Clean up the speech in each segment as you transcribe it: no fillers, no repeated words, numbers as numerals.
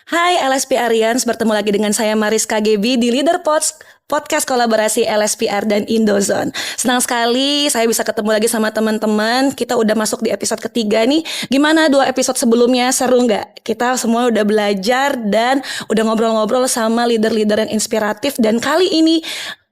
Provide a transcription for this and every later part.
Hai LSP Arians, bertemu lagi dengan saya Mariska Gebi di Leader Podcast kolaborasi LSPR dan Indozone. Senang sekali saya bisa ketemu lagi sama teman-teman. Kita udah masuk di episode ketiga nih. Gimana 2 episode sebelumnya, seru nggak? Kita semua udah belajar dan udah ngobrol-ngobrol sama leader-leader yang inspiratif. Dan kali ini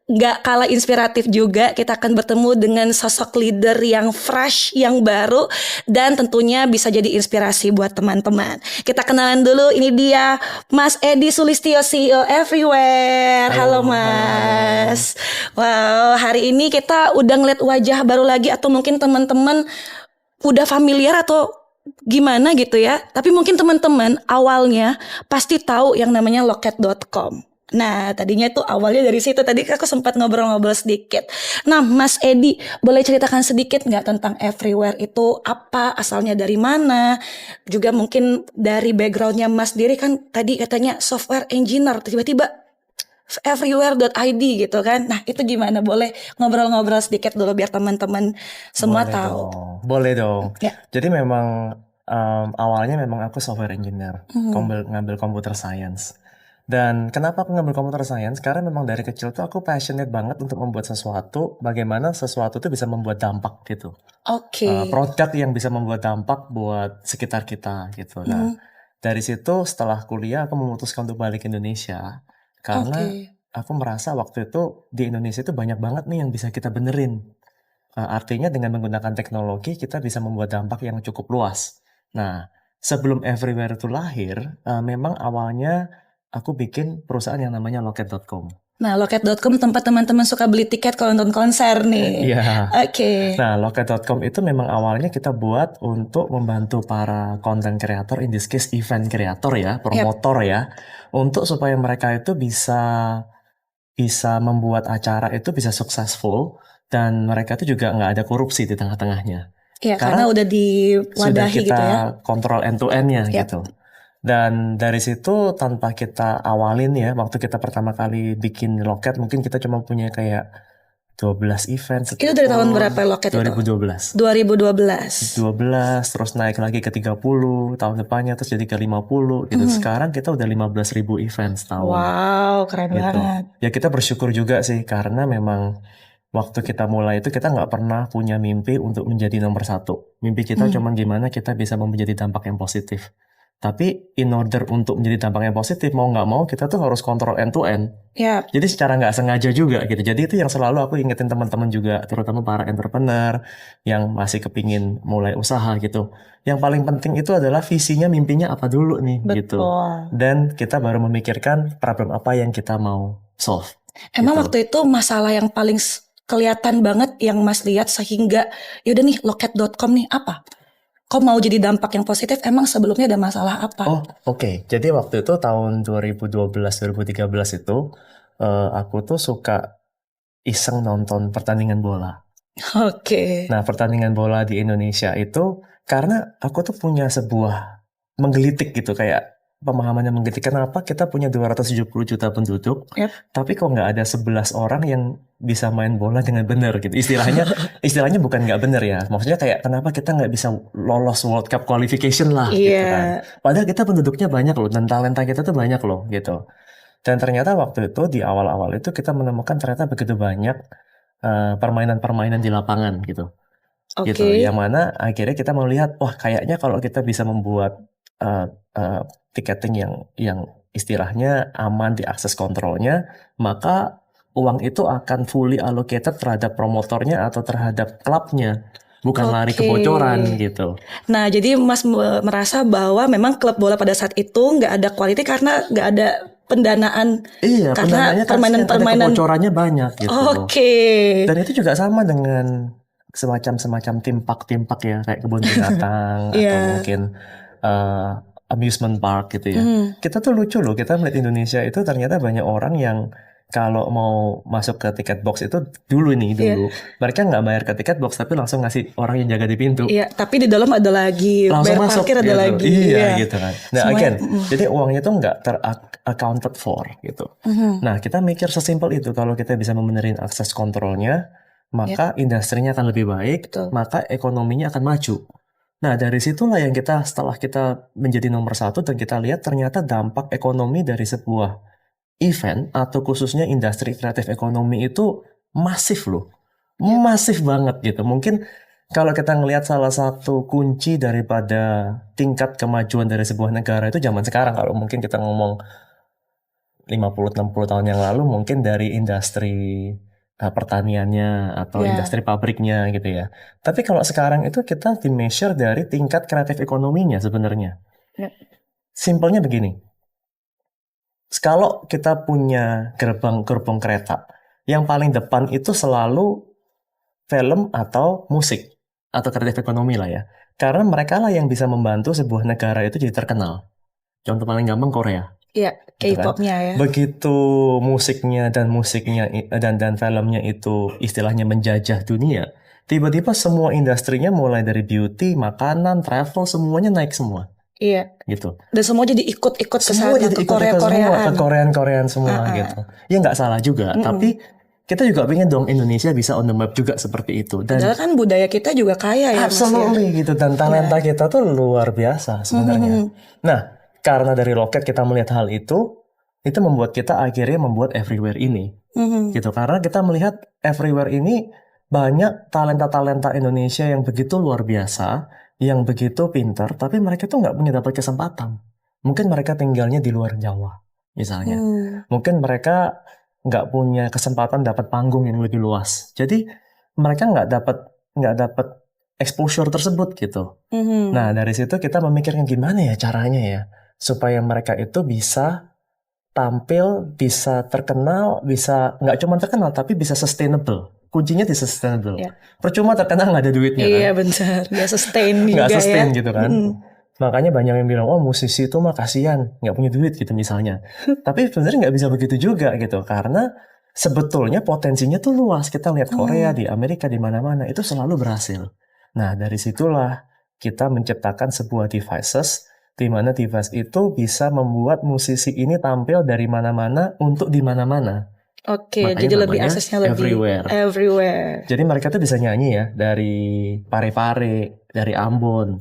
nggak kalah inspiratif juga, kita akan bertemu dengan sosok leader yang fresh, yang baru, dan tentunya bisa jadi inspirasi buat teman-teman. Kita kenalan dulu, ini dia Mas Edi Sulistyo, CEO Everywhere. Halo Mas. Wow, hari ini kita udah ngeliat wajah baru lagi, atau mungkin teman-teman udah familiar atau gimana gitu ya. Tapi mungkin teman-teman awalnya pasti tahu yang namanya loket.com. Nah, tadinya tuh awalnya dari situ. Tadi aku sempat ngobrol-ngobrol sedikit. Nah, Mas Edi, boleh ceritakan sedikit nggak tentang Everywhere itu apa, asalnya dari mana? Juga mungkin dari backgroundnya Mas sendiri, kan tadi katanya software engineer, tiba-tiba everywhere.id gitu kan. Nah, itu gimana? Boleh ngobrol-ngobrol sedikit dulu biar teman-teman semua Boleh tahu. dong, boleh dong. Ya. Jadi memang awalnya memang aku software engineer, Hmm. ngambil computer science. Dan kenapa aku ngambil computer science? Karena memang dari kecil tuh aku passionate banget untuk membuat sesuatu, bagaimana sesuatu tuh bisa membuat dampak gitu. Oke. Produk yang bisa membuat dampak buat sekitar kita gitu. Nah, dari situ setelah kuliah aku memutuskan untuk balik ke Indonesia karena Oke. aku merasa waktu itu di Indonesia itu banyak banget nih yang bisa kita benerin. Artinya dengan menggunakan teknologi kita bisa membuat dampak yang cukup luas. Nah, sebelum Everywhere itu lahir, memang awalnya aku bikin perusahaan yang namanya Loket.com. Nah, loket.com tempat teman-teman suka beli tiket kalau nonton konser nih. Iya. Oke. Nah, Loket.com itu memang awalnya kita buat untuk membantu para content creator, in this case event creator ya, promotor ya, untuk supaya mereka itu bisa membuat acara itu bisa successful dan mereka itu juga nggak ada korupsi di tengah-tengahnya. Iya, karena Karena udah sudah diwadahi kita gitu ya. kontrol end to end-nya Yap. gitu. Dan dari situ tanpa kita awalin ya, waktu kita pertama kali bikin loket mungkin kita cuma punya kayak 12 event Itu dari tahun berapa setahun. loket itu? 2012. 2012. 12 terus naik lagi ke 30 tahun depannya terus jadi ke 50 gitu. Sekarang kita udah 15.000 event setahun Wow, keren gitu. banget. Ya kita bersyukur juga sih karena memang waktu kita mulai itu kita nggak pernah punya mimpi untuk menjadi nomor satu. Mimpi kita cuma gimana kita bisa menjadi dampak yang positif. Tapi in order untuk menjadi dampak yang positif mau nggak mau kita tuh harus kontrol end to end. Yap. Jadi secara nggak sengaja juga gitu. Jadi itu yang selalu aku ingetin teman-teman juga, terutama para entrepreneur yang masih kepingin mulai usaha gitu. Yang paling penting itu adalah visinya, mimpinya apa dulu nih gitu. Betul. Dan kita baru memikirkan problem apa yang kita mau solve. Emang Gitu. waktu itu masalah yang paling kelihatan banget yang Mas lihat sehingga yaudah nih loket.com nih apa? Kok mau jadi dampak yang positif? Emang sebelumnya ada masalah apa? Oh, oke. Jadi waktu itu tahun 2012-2013 itu aku tuh suka iseng nonton pertandingan bola. Oke. Nah, pertandingan bola di Indonesia itu karena aku tuh punya sebuah menggelitik gitu kayak pemahaman yang menggelitik. Kenapa kita punya 270 juta penduduk, Yap. tapi kok nggak ada 11 orang yang bisa main bola dengan benar gitu. Istilahnya bukan nggak benar ya. Maksudnya kayak kenapa kita nggak bisa lolos World Cup qualification lah gitu kan. Iya. Padahal kita penduduknya banyak loh dan talenta kita tuh banyak loh gitu. Dan ternyata waktu itu di awal-awal itu kita menemukan ternyata begitu banyak permainan-permainan di lapangan gitu. Gitu. Oke. Yang mana akhirnya kita melihat, wah kayaknya kalau kita bisa membuat uh, uh, tiketing yang istilahnya aman, diakses kontrolnya, maka uang itu akan fully allocated terhadap promotornya atau terhadap klubnya, bukan lari Oke. kebocoran gitu. Nah, jadi Mas merasa bahwa memang klub bola pada saat itu nggak ada quality karena nggak ada pendanaan. Iya, Karena pendananya kasihan, ada permainan-permainan. kebocorannya banyak gitu. Oke. Dan itu juga sama dengan semacam timpak ya, kayak kebun binatang atau Iya. mungkin eh, amusement park gitu ya. Kita tuh lucu loh, kita melihat Indonesia itu ternyata banyak orang yang kalau mau masuk ke tiket box itu dulu, mereka nggak bayar ke tiket box tapi langsung ngasih orang yang jaga di pintu. Iya, tapi di dalam ada lagi, Langsung bayar masuk parkir ada gitu. lagi. Iya gitu kan. Nah Semuanya, again, jadi uangnya tuh nggak ter-accounted for gitu. Nah kita mikir sesimpel itu, kalau kita bisa membenerin akses kontrolnya, maka industrinya akan lebih baik, Betul. maka ekonominya akan maju. Nah, dari situlah yang setelah kita menjadi nomor satu dan kita lihat ternyata dampak ekonomi dari sebuah event atau khususnya industri kreatif ekonomi itu masif loh. Masif banget gitu. Mungkin kalau kita ngelihat salah satu kunci daripada tingkat kemajuan dari sebuah negara itu zaman sekarang, kalau mungkin kita ngomong 50-60 tahun yang lalu mungkin dari industri pertaniannya atau industri pabriknya gitu ya. Tapi kalau sekarang itu kita di-measure dari tingkat kreatif ekonominya sebenarnya. Simpelnya begini. Kalau kita punya gerbong kereta, yang paling depan itu selalu film atau musik atau kreatif ekonomi lah ya. Karena mereka lah yang bisa membantu sebuah negara itu jadi terkenal. Contoh paling gampang Korea. Iya, Gitu kan. K-popnya ya. Begitu musiknya dan filmnya itu istilahnya menjajah dunia, tiba-tiba semua industrinya mulai dari beauty, makanan, travel semuanya naik semua. Iya. Gitu. Dan semua jadi ikut-ikut ke Semua sana, jadi ke ikut-ikut semua, Korea-Koreaan. ke Korean semua gitu. Ya nggak salah juga, tapi kita juga pengen dong Indonesia bisa on the map juga seperti itu. Dan Padahal kan budaya kita juga kaya ya, Mas ya. absolutely gitu, dan talenta kita tuh luar biasa sebenarnya. Nah, karena dari Loket kita melihat hal itu membuat kita akhirnya membuat Everywhere ini. Gitu, karena kita melihat Everywhere ini banyak talenta-talenta Indonesia yang begitu luar biasa, yang begitu pintar, tapi mereka tuh nggak punya dapat kesempatan. Mungkin mereka tinggalnya di luar Jawa, misalnya. Mungkin mereka nggak punya kesempatan dapat panggung yang lebih luas. Jadi mereka nggak dapat exposure tersebut gitu. Nah, dari situ kita memikirkan gimana ya caranya ya supaya mereka itu bisa tampil, bisa terkenal, bisa nggak cuma terkenal tapi bisa sustainable. Kuncinya di sustainable. Percuma terkenal nggak ada duitnya kan? Iya benar, nggak sustain juga Nggak sustain ya. gitu kan? Makanya banyak yang bilang, oh musisi itu mah kasihan, nggak punya duit gitu misalnya. Tapi sebenarnya nggak bisa begitu juga gitu, karena sebetulnya potensinya tuh luas. Kita lihat Korea, di Amerika, di mana-mana itu selalu berhasil. Nah, dari situlah kita menciptakan sebuah devices, di mana device itu bisa membuat musisi ini tampil dari mana-mana untuk di mana-mana. Oke, Makanya jadi lebih namanya aksesnya lebih everywhere. Jadi mereka tuh bisa nyanyi ya dari Parepare, dari Ambon.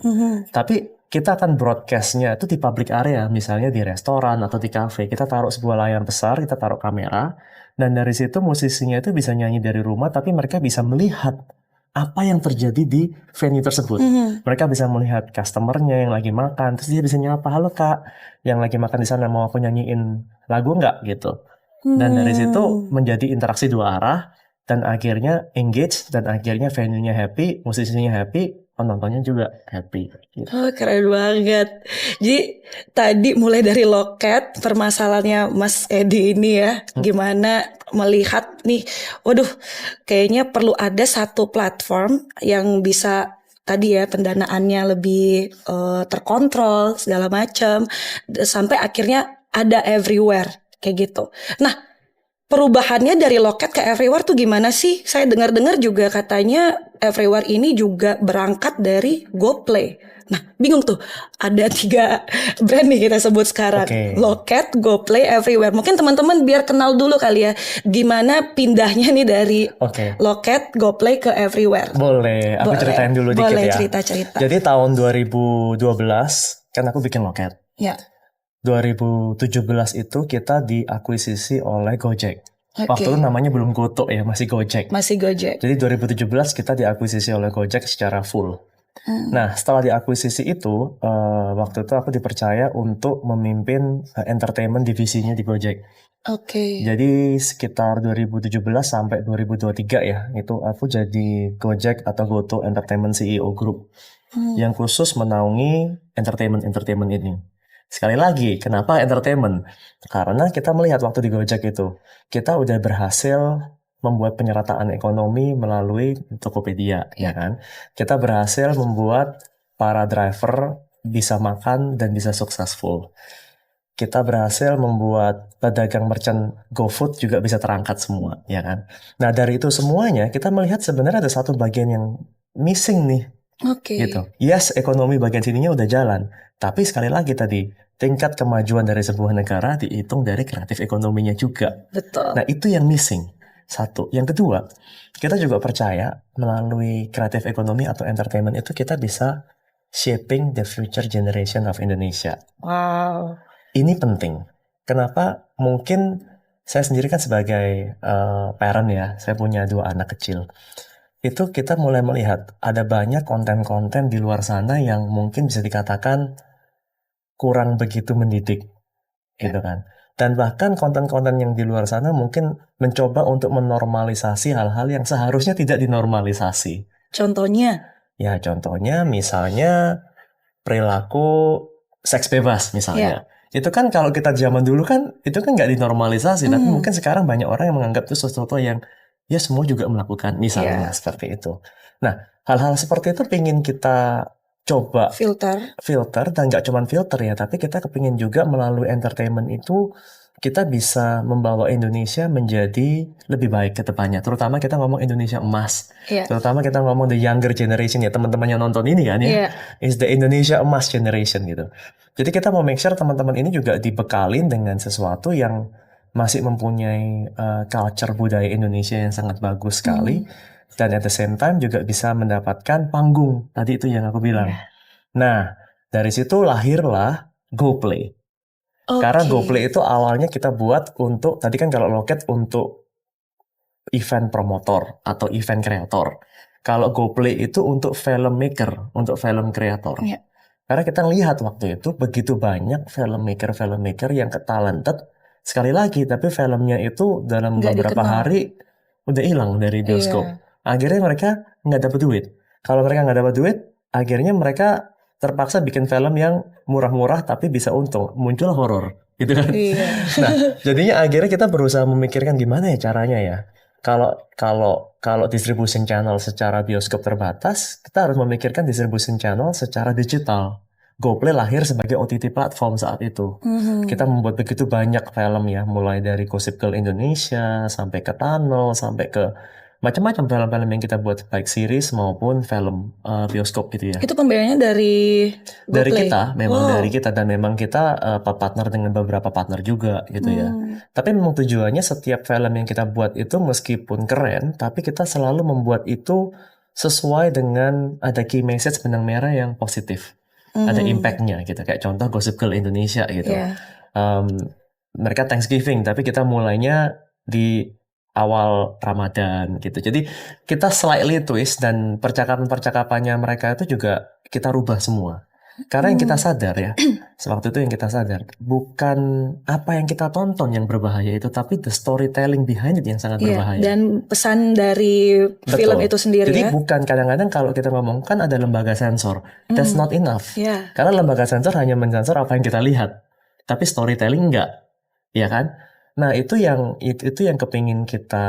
Tapi kita akan broadcastnya itu di public area, misalnya di restoran atau di cafe. Kita taruh sebuah layar besar, kita taruh kamera, dan dari situ musisinya itu bisa nyanyi dari rumah, tapi mereka bisa melihat apa yang terjadi di venue tersebut. Mereka bisa melihat customernya yang lagi makan, terus dia bisa nyapa, halo kak, yang lagi makan di sana mau aku nyanyiin lagu nggak gitu. Dan dari situ menjadi interaksi dua arah, dan akhirnya engage, dan akhirnya venue-nya happy, musisinya happy, penontonnya juga happy. Gitu. Oh, keren banget. Jadi tadi mulai dari Loket, permasalahannya Mas Edi ini ya, gimana melihat nih, waduh, kayaknya perlu ada satu platform yang bisa tadi ya pendanaannya lebih terkontrol segala macam, sampai akhirnya ada everywhere kayak gitu. Nah, perubahannya dari Loket ke Everywhere tuh gimana sih? Saya dengar-dengar juga katanya Everywhere ini juga berangkat dari GoPlay. Nah, bingung tuh. Ada 3 brand nih kita sebut sekarang. Loket, GoPlay, Everywhere. Mungkin teman-teman biar kenal dulu kali ya. Gimana pindahnya nih dari Loket, GoPlay ke Everywhere. Boleh, aku ceritain dulu dikit ya. Boleh cerita-cerita. Jadi tahun 2012 kan aku bikin Loket. Ya. 2017 itu kita diakuisisi oleh Gojek. Waktu itu namanya belum Goto ya, masih Gojek. Masih Gojek. Jadi 2017 kita diakuisisi oleh Gojek secara full. Nah, setelah diakuisisi itu, waktu itu aku dipercaya untuk memimpin entertainment divisinya di Gojek. Jadi sekitar 2017 sampai 2023 ya, itu aku jadi Gojek atau Goto Entertainment CEO Group yang khusus menaungi entertainment ini. Sekali lagi, kenapa entertainment? Karena kita melihat waktu di Gojek itu, kita udah berhasil membuat penyerataan ekonomi melalui Tokopedia, ya kan? Kita berhasil membuat para driver bisa makan dan bisa successful. Kita berhasil membuat pedagang merchant GoFood juga bisa terangkat semua, ya kan? Nah, dari itu semuanya kita melihat sebenarnya ada satu bagian yang missing nih. Gitu. Yes, ekonomi bagian sininya udah jalan, tapi sekali lagi tadi tingkat kemajuan dari sebuah negara dihitung dari kreatif ekonominya juga. Betul. Nah, itu yang missing. Satu. Yang kedua, kita juga percaya melalui kreatif ekonomi atau entertainment itu kita bisa Shaping the Future Generation of Indonesia. Wow. Ini penting. Kenapa? Mungkin saya sendiri kan sebagai parent ya, saya punya 2 anak kecil. Itu kita mulai melihat ada banyak konten-konten di luar sana yang mungkin bisa dikatakan kurang begitu mendidik, gitu kan. Dan bahkan konten-konten yang di luar sana mungkin mencoba untuk menormalisasi hal-hal yang seharusnya tidak dinormalisasi. Contohnya? Ya, contohnya misalnya perilaku seks bebas misalnya. Itu kan kalau kita zaman dulu kan itu kan nggak dinormalisasi, tapi mungkin sekarang banyak orang yang menganggap itu sesuatu yang ya semua juga melakukan misalnya seperti itu. Nah, hal-hal seperti itu pengen kita coba filter dan nggak cuma filter ya, tapi kita kepingin juga melalui entertainment itu kita bisa membawa Indonesia menjadi lebih baik ke depannya. Terutama kita ngomong Indonesia emas. Terutama kita ngomong the younger generation ya, teman-teman yang nonton ini kan ya. Is the Indonesia emas generation gitu. Jadi kita mau make sure teman-teman ini juga dibekalin dengan sesuatu yang masih mempunyai culture budaya Indonesia yang sangat bagus sekali. Dan at the same time juga bisa mendapatkan panggung. Tadi itu yang aku bilang. Nah, dari situ lahirlah GoPlay. Karena GoPlay itu awalnya kita buat untuk, tadi kan kalau Loket untuk event promotor atau event kreator. Kalau GoPlay itu untuk filmmaker, untuk film kreator. Karena kita lihat waktu itu begitu banyak filmmaker yang talented. Sekali lagi, tapi filmnya itu dalam beberapa hari udah hilang dari bioskop. Akhirnya mereka nggak dapat duit. Kalau mereka nggak dapat duit, akhirnya mereka terpaksa bikin film yang murah-murah tapi bisa untung. Muncul horor, gitu kan? Nah, jadinya akhirnya kita berusaha memikirkan gimana ya caranya ya. Kalau distribution channel secara bioskop terbatas, kita harus memikirkan distribution channel secara digital. GoPlay lahir sebagai OTT platform saat itu. Kita membuat begitu banyak film ya, mulai dari Gossip Girl Indonesia sampai ke Tunnel, sampai ke macam-macam film-film yang kita buat, baik series maupun film bioskop gitu ya. Itu pembiayaannya dari GoPlay? Dari kita, memang dari kita, dan memang kita partner dengan beberapa partner juga gitu ya. Tapi memang tujuannya setiap film yang kita buat itu meskipun keren, tapi kita selalu membuat itu sesuai dengan ada key message benang merah yang positif. Ada impact-nya gitu, kayak contoh Gossip Girl Indonesia gitu. Mereka Thanksgiving, tapi kita mulainya di awal Ramadan gitu. Jadi kita slightly twist dan percakapan-percakapannya mereka itu juga kita rubah semua. Karena yang kita sadar ya, sewaktu itu yang kita sadar bukan apa yang kita tonton yang berbahaya itu, tapi the storytelling behind it yang sangat berbahaya. Dan pesan dari film itu sendiri. Jadi bukan, kadang-kadang kalau kita ngomong kan ada lembaga sensor, that's not enough. Karena lembaga sensor hanya mensensor apa yang kita lihat, tapi storytelling enggak, ya kan? Nah itu yang kepingin kita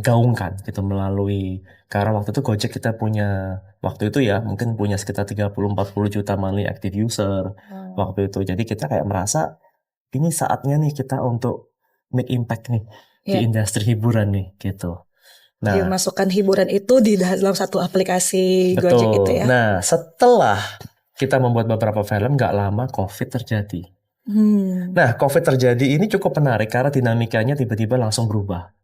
gaungkan gitu melalui, karena waktu itu Gojek kita punya waktu itu ya mungkin punya sekitar 30-40 juta monthly active user waktu itu. Jadi kita kayak merasa ini saatnya nih kita untuk make impact nih di industri hiburan nih gitu. Nah, masukkan hiburan itu di dalam satu aplikasi Gojek itu ya. Nah setelah kita membuat beberapa film, nggak lama COVID terjadi. Nah, COVID terjadi ini cukup menarik karena dinamikanya tiba-tiba langsung berubah.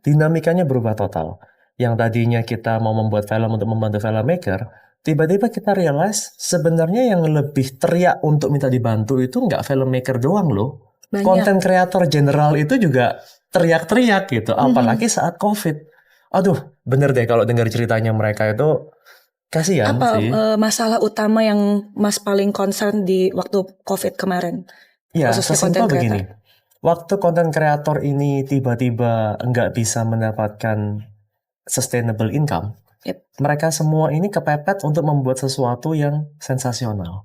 Dinamikanya berubah total. Yang tadinya kita mau membuat film untuk membantu filmmaker, tiba-tiba kita realize sebenarnya yang lebih teriak untuk minta dibantu itu nggak filmmaker doang loh. Konten kreator general itu juga teriak-teriak gitu. Apalagi saat COVID. Aduh, bener deh kalau dengar ceritanya mereka itu kasihan sih. Apa masalah utama yang Mas paling concern di waktu COVID kemarin? Ya, sesimpel begini. Waktu konten kreator ini tiba-tiba nggak bisa mendapatkan sustainable income, mereka semua ini kepepet untuk membuat sesuatu yang sensasional.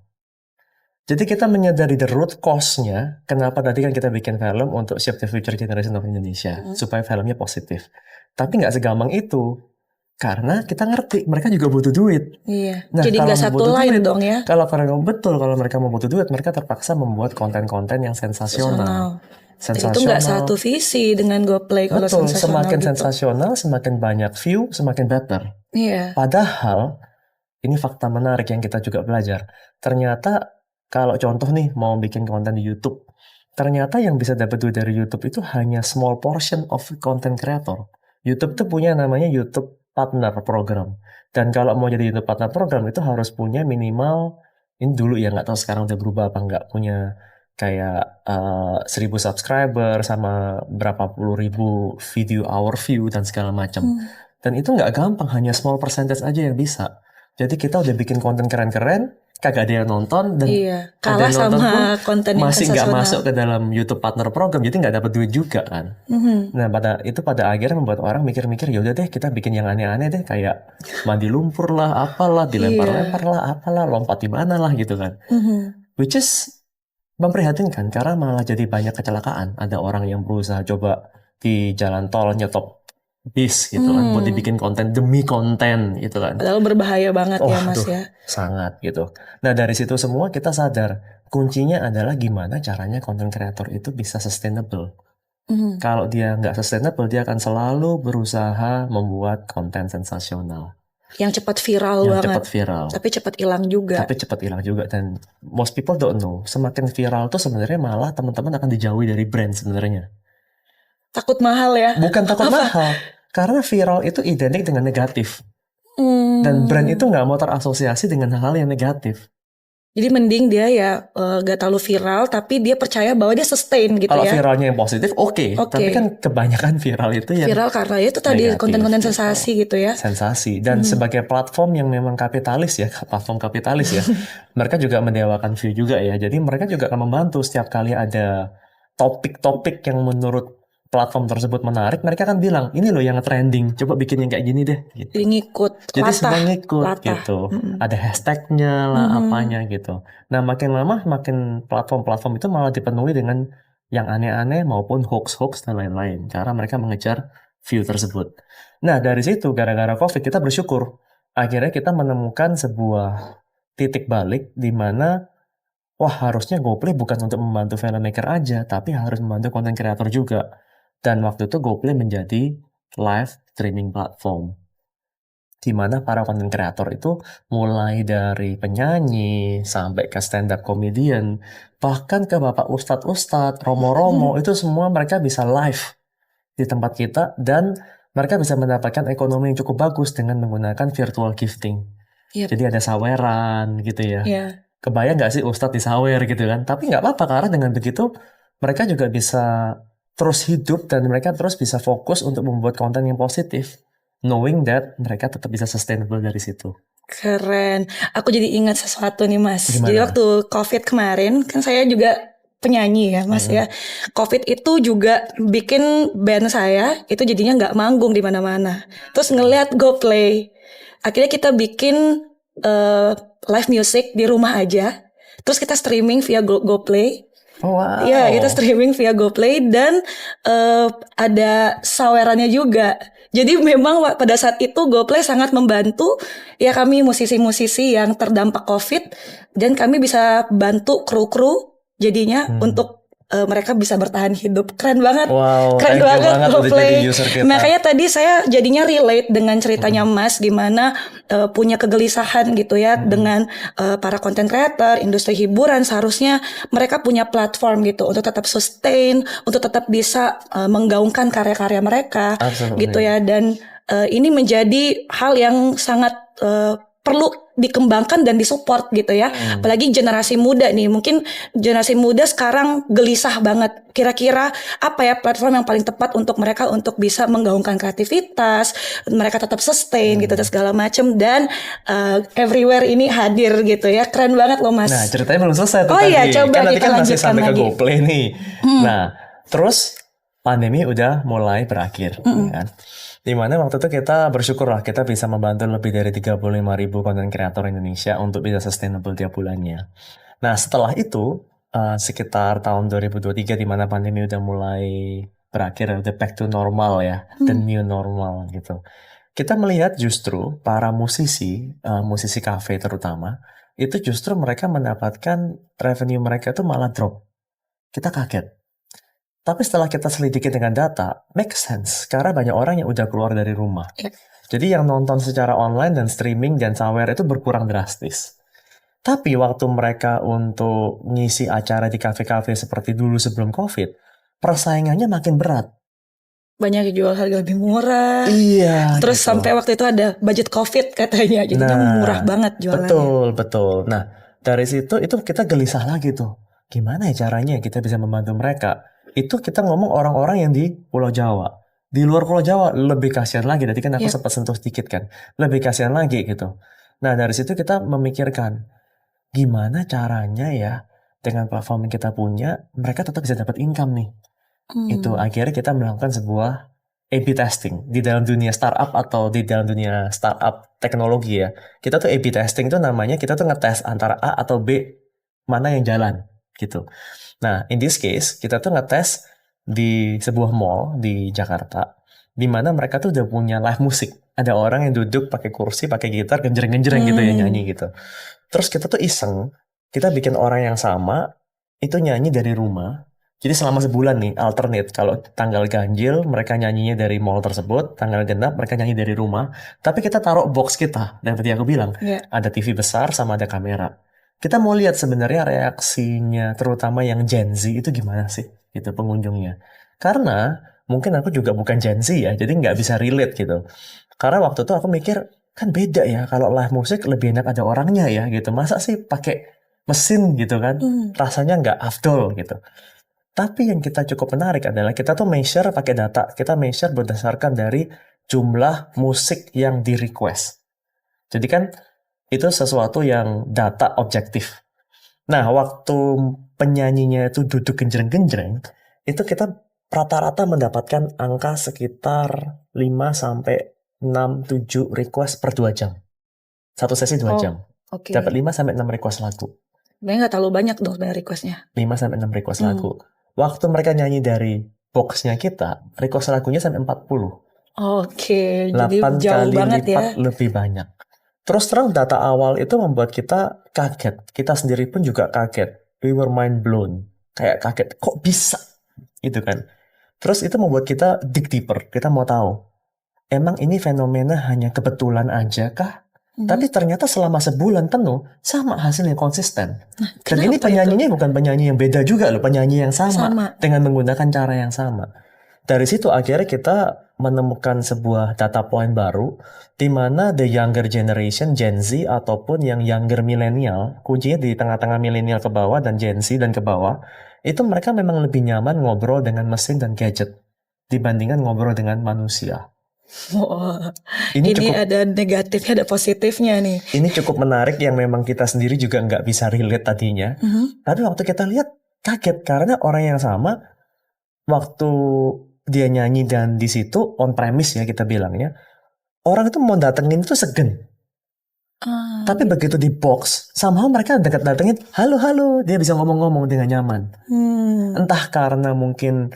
Jadi kita menyadari the root cause-nya, kenapa tadi kan kita bikin film untuk shape the future generation of Indonesia, supaya filmnya positif. Tapi nggak segampang itu. Karena kita ngerti mereka juga butuh duit. Nah, jadi nggak satu line dong ya. Kalau mereka mau butuh duit, mereka terpaksa membuat konten-konten yang sensasional. Itu nggak satu visi dengan GoPlay. Kalau semakin gitu. Sensasional, semakin banyak view, semakin better. Padahal ini fakta menarik yang kita juga belajar. Ternyata kalau contoh nih mau bikin konten di YouTube, ternyata yang bisa dapat duit dari YouTube itu hanya small portion of content creator. YouTube tuh punya namanya YouTube partner program. Dan kalau mau jadi YouTube partner program itu harus punya minimal, ini dulu ya nggak tahu sekarang udah berubah apa nggak, punya kayak 1.000 subscriber sama berapa puluh ribu video hour view dan segala macam. Dan itu nggak gampang, hanya small percentage aja yang bisa. Jadi kita udah bikin konten keren-keren, kagak ada yang nonton, dan Iya, ada kalah yang nonton sama pun konten yang masih nggak masuk sensasional. ke dalam YouTube partner program, jadi nggak dapat duit juga kan. Nah, pada akhirnya membuat orang mikir-mikir, ya udah deh kita bikin yang aneh-aneh deh, kayak mandi lumpur lah, apalah, dilempar-lempar Iya. lah, apalah, lompat di mana lah gitu kan. Which is memprihatinkan karena malah jadi banyak kecelakaan. Ada orang yang berusaha coba di jalan tol nyetop bis gitu kan, buat dibikin konten demi konten gitu kan. Padahal berbahaya banget Oh, ya Mas aduh, ya. sangat gitu. Nah, dari situ semua kita sadar kuncinya adalah gimana caranya konten kreator itu bisa sustainable. Kalau dia nggak sustainable, dia akan selalu berusaha membuat konten sensasional Yang cepat viral yang banget. cepat viral, Tapi cepat hilang juga. tapi cepat hilang juga. Dan most people don't know, semakin viral tuh sebenarnya malah teman-teman akan dijauhi dari brand sebenarnya. Takut mahal ya. Bukan takut mahal, karena viral itu identik dengan negatif. Dan brand itu Hmm. nggak mau terasosiasi dengan hal-hal yang negatif. Jadi mending dia ya gak terlalu viral, tapi dia percaya bahwa dia sustain gitu Kalau ya. viralnya yang positif, oke. Tapi Oke. kan kebanyakan viral itu yang Viral karena ya itu tadi negatif konten-konten gitu. sensasi gitu ya. Sensasi. Dan sebagai platform yang memang kapitalis ya, platform kapitalis ya, mereka juga mendewakan view juga ya. Jadi mereka juga akan membantu setiap kali ada topik-topik yang menurut platform tersebut menarik, mereka akan bilang, ini loh yang trending, coba bikin yang kayak gini deh. Gitu. Jadi ngikut, Jadi semua latah. ngikut Latah. gitu. Ada hashtagnya lah, apanya gitu. Nah, makin lama makin platform-platform itu malah dipenuhi dengan yang aneh-aneh maupun hoax-hoax dan lain-lain. Karena mereka mengejar view tersebut. Nah, dari situ gara-gara COVID kita bersyukur. Akhirnya kita menemukan sebuah titik balik di mana wah, harusnya GoPlay bukan untuk membantu filmmaker aja, tapi harus membantu konten kreator juga. Dan waktu itu GoPlay menjadi live streaming platform di mana para konten kreator itu mulai dari penyanyi sampai ke stand up comedian, bahkan ke bapak ustadz-ustadz, romo-romo, itu semua mereka bisa live di tempat kita dan mereka bisa mendapatkan ekonomi yang cukup bagus dengan menggunakan virtual gifting. Yep. Jadi ada saweran gitu ya. Iya. Kebayang nggak sih ustadz disawer gitu kan? Tapi nggak apa-apa karena dengan begitu mereka juga bisa terus hidup dan mereka terus bisa fokus untuk membuat konten yang positif. Knowing that mereka tetap bisa sustainable dari situ. Keren. Aku jadi ingat sesuatu nih Mas. Gimana? Jadi waktu COVID kemarin kan saya juga penyanyi ya Mas ya. COVID itu juga bikin band saya itu jadinya nggak manggung di mana-mana. Terus ngelihat GoPlay. Akhirnya kita bikin live music di rumah aja. Terus kita streaming via GoPlay. Oh, wow. Iya, kita streaming via GoPlay dan ada sawerannya juga. Jadi memang pada saat itu GoPlay sangat membantu ya kami musisi-musisi yang terdampak COVID dan kami bisa bantu kru-kru jadinya untuk mereka bisa bertahan hidup. Keren banget. Wow, Keren thank you banget banget udah GoPlay. jadi user kita. Makanya tadi saya jadinya relate dengan ceritanya Mas di mana punya kegelisahan gitu ya dengan para content creator, industri hiburan seharusnya mereka punya platform gitu untuk tetap sustain, untuk tetap bisa menggaungkan karya-karya mereka. Absolutely. Gitu ya dan ini menjadi hal yang sangat perlu dikembangkan dan disupport gitu ya. Apalagi generasi muda nih. Mungkin generasi muda sekarang gelisah banget. Kira-kira apa ya platform yang paling tepat untuk mereka untuk bisa menggaungkan kreativitas, mereka tetap sustain gitu dan segala macam dan everywhere ini hadir gitu ya. Keren banget loh Mas. Nah, ceritanya belum selesai tuh Oh tadi. iya, coba Kan tadi kita kan masih lanjutkan sampai ke lagi. GoPlay nih. Nah, terus pandemi udah mulai berakhir, ya kan? Dimana waktu itu kita bersyukur lah kita bisa membantu lebih dari 35.000 konten kreator Indonesia untuk bisa sustainable tiap bulannya. Nah, setelah itu sekitar tahun 2023 di mana pandemi udah mulai berakhir, udah back to normal ya, the new normal gitu. Kita melihat justru para musisi, musisi kafe terutama, itu justru mereka mendapatkan revenue mereka itu malah drop. Kita kaget. Tapi setelah kita selidiki dengan data, make sense. Karena banyak orang yang udah keluar dari rumah. Jadi yang nonton secara online dan streaming dan sawer itu berkurang drastis. Tapi waktu mereka untuk ngisi acara di kafe-kafe seperti dulu sebelum COVID, persaingannya makin berat. Banyak yang jual harga lebih murah. Iya, Terus gitu. sampai waktu itu ada budget COVID katanya, jadinya murah banget jualannya. Betul. Nah, dari situ itu kita gelisah lagi tuh. Gimana ya caranya kita bisa membantu mereka? Itu kita ngomong orang-orang yang di Pulau Jawa. Di luar Pulau Jawa lebih kasihan lagi. Tadi kan aku Yap. sempat sentuh sedikit kan. Lebih kasihan lagi gitu. Nah, dari situ kita memikirkan gimana caranya ya dengan platform yang kita punya, mereka tetap bisa dapat income nih. Itu akhirnya kita melakukan sebuah A/B testing di dalam dunia startup atau di dalam dunia startup teknologi ya. Kita tuh A/B testing itu namanya kita tuh ngetes antara A atau B mana yang jalan gitu. Nah, in this case kita tuh ngetes di sebuah mall di Jakarta di mana mereka tuh udah punya live musik. Ada orang yang duduk pakai kursi, pakai gitar, genjreng-genjreng gitu ya nyanyi gitu. Terus kita tuh iseng, kita bikin orang yang sama itu nyanyi dari rumah. Jadi selama sebulan nih alternate. Kalau tanggal ganjil mereka nyanyinya dari mall tersebut, tanggal genap mereka nyanyi dari rumah. Tapi kita taruh box kita. Dan tadi aku bilang Ya. ada TV besar sama ada kamera. Kita mau lihat sebenarnya reaksinya, terutama yang Gen Z itu gimana sih, gitu pengunjungnya. Karena mungkin aku juga bukan Gen Z ya, jadi nggak bisa relate gitu. Karena waktu itu aku mikir kan beda ya, kalau live musik lebih enak ada orangnya ya gitu. Masa sih pakai mesin gitu kan? Rasanya nggak afdol gitu. Tapi yang kita cukup menarik adalah kita tuh measure pakai data. Kita measure berdasarkan dari jumlah musik yang di request. Jadi kan itu sesuatu yang data objektif. Nah, waktu penyanyinya itu duduk genjreng-genjreng, itu kita rata-rata mendapatkan angka sekitar 5 sampai 6 7 request per 2 jam. Satu sesi 2 jam. Oke. Dapat 5 sampai 6 request lagu. Sebenarnya nggak terlalu banyak dong sebenarnya requestnya. 5 sampai 6 request lagu. Waktu mereka nyanyi dari boxnya kita, request lagunya sampai 40. Oke, jadi 8 jauh kali banget ya. lipat lebih banyak. Terus terang data awal itu membuat kita kaget. Kita sendiri pun juga kaget. We were mind blown. Kayak kaget, kok bisa? Gitu kan. Terus itu membuat kita dig deeper. Kita mau tahu, emang ini fenomena hanya kebetulan aja kah? Tapi ternyata selama sebulan penuh, sama hasilnya konsisten. Dan ini kenapa penyanyinya bukan penyanyi yang beda juga loh. Penyanyi yang sama. Sama. Dengan menggunakan cara yang sama. Dari situ akhirnya kita menemukan sebuah data point baru di mana the younger generation, Gen Z ataupun yang younger millennial, kuncinya di tengah-tengah millennial ke bawah dan Gen Z dan ke bawah, itu mereka memang lebih nyaman ngobrol dengan mesin dan gadget dibandingkan ngobrol dengan manusia. Wah, Ini ini cukup ada negatifnya, ada positifnya nih. ini cukup menarik yang memang kita sendiri juga nggak bisa relate tadinya. Tapi waktu kita lihat kaget karena orang yang sama waktu dia nyanyi dan di situ on premise ya kita bilangnya, orang itu mau datengin itu segen. Tapi begitu di box, somehow mereka datengin, halo halo, dia bisa ngomong-ngomong dengan nyaman. Entah karena mungkin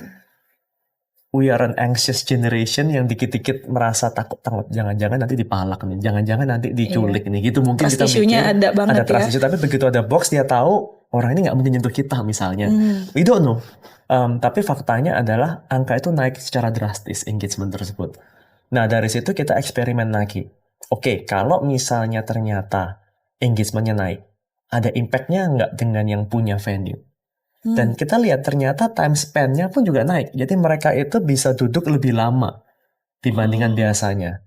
we are an anxious generation yang dikit-dikit merasa takut jangan-jangan nanti dipalak nih, jangan-jangan nanti diculik nih, gitu mungkin Trust kita issue-nya mikir ada banget trust ya. issue. Tapi begitu ada box dia tahu orang ini nggak mungkin nyentuh kita misalnya, we don't know. Tapi faktanya adalah angka itu naik secara drastis engagement tersebut. Nah dari situ kita eksperimen lagi. Oke, kalau misalnya ternyata engagementnya naik, ada impactnya nggak dengan yang punya venue? Dan kita lihat ternyata time span-nya pun juga naik. Jadi mereka itu bisa duduk lebih lama dibandingkan biasanya.